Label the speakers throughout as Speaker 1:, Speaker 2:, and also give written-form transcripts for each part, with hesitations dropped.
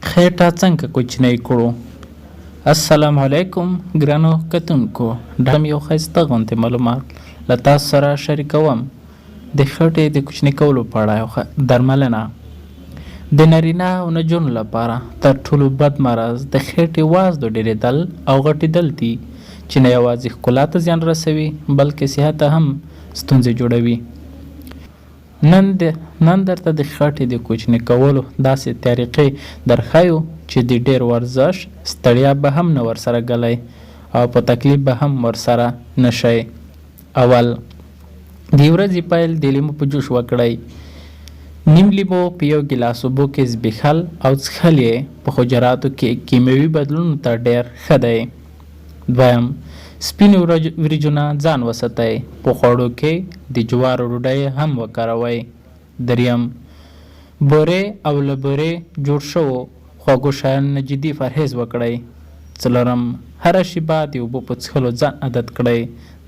Speaker 1: خیټه څنګه کوچنی کړو. السلام علیکم ګرانو کتونکو، ډم یو ښایسته غونډې معلومات له تاسو سره شریکوم. د خېټې د کوچني کولو په اړه یوه درملنه. د نارینه او نجونو لپاره تر ټولو بد مرض د خېټې وازدو ډېرېدل او غټېدل دي، چې نه یوازې ښکلا ته زیان رسوي بلکې صحت ته هم ستونزې جوړوي. نن درته د خېټې د کوچني کولو داسې طریقې درښیو چې د ډېر ورزش ستړیا به هم نه ورسره ګلی او په تکلیف به هم ورسره نه شئ. اول، د ورځې پیل د لیمو په جوش وکړئ. نیم لیمو په یو ګیلاس اوبو کې زبېښل او څښل یې په حجراتو کې کیمیاوي بدلونونو ته ډېر ښه دی. دویم، سپینې وریجونه ځان وساتئ. په خوړو کې د جوارو ډوډۍ هم وکاروئ. دریم، بورې او له بورې جوړ شوو خوږو شیانو نه جدي پرهیز وکړئ. څلورم، هره شیبه د اوبو په څښلو ځان عادت کړئ،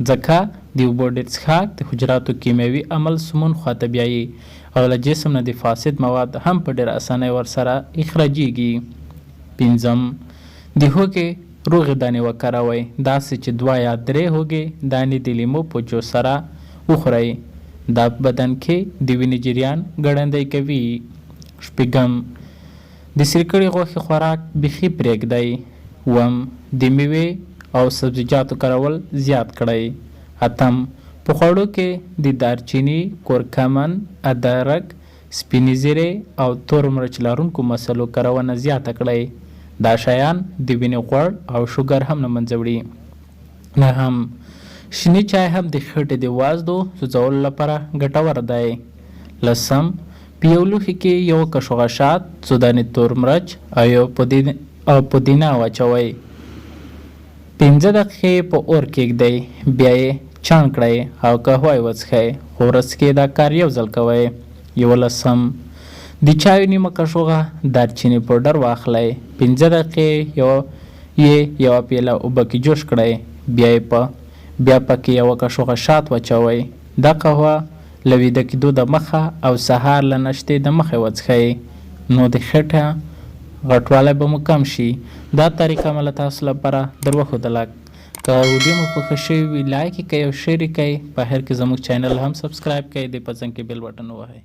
Speaker 1: ځکه د اوبو ډېر څښاک د حجراتو کیمیاوي عمل سمون خواته بیایي او له جسم نه د فاسد مواد هم په ډېر اسانۍ ورسره اخراجیږي. پنځم، د هوږې روغې دانې وکاروئ، داسې چې 2 یا 3 هوږې دانې د لیمو په جوس سره وخورئ. دا په بدن کې د وینې جریان ګړندی کوي. شپږم، د سرې کړې غوښې خوراک بیخي پرېږدئ. اووم، د میوې او سبزیجاتو کارول زیات کړئ. اتم، په خوړو کې د دارچیني، کورکمن، ادرک، سپینې زیرې او تور مرچ لرونکو مسالو کارونه زیاته کړئ. دا شیان د وینې غوړ او شوګر هم له منځه وړي. نهم، شنې چای هم د خېټې د وازدو سوځولو لپاره ګټور دی. لسم، په یو لوښي کې یو کشوغه شات، څو دانې تور مرچ او پودینه واچوئ. 5 دقیقې په اور کېږدئ، بیا یې چاڼ کړئ او قهوه یې وڅښئ، خو ورځ کې دا کار یو ځل کوئ. 11، د چایو نیمه کشوغه دارچیني پوډر واخلئ. 5 دقیقې یې یوه پیاله اوبه کې جوش کړئ، بیا پکې یوه کشوغه شات واچوئ. دا قهوه له ویده کېدو د مخه او سهار له نشتې د مخه وڅښئ، نو د خېټه غټوالی به مو کم شي. دا طریقه مې له تاسو لپاره در وښودله. که ویډیو مو خوښه شوې وي لایک یې کړئ او شیر یې کړئ. په اخر کې زموږ چینل هم سبسکرایب کړئ، د په څنګ کې بیل بټن ووهئ.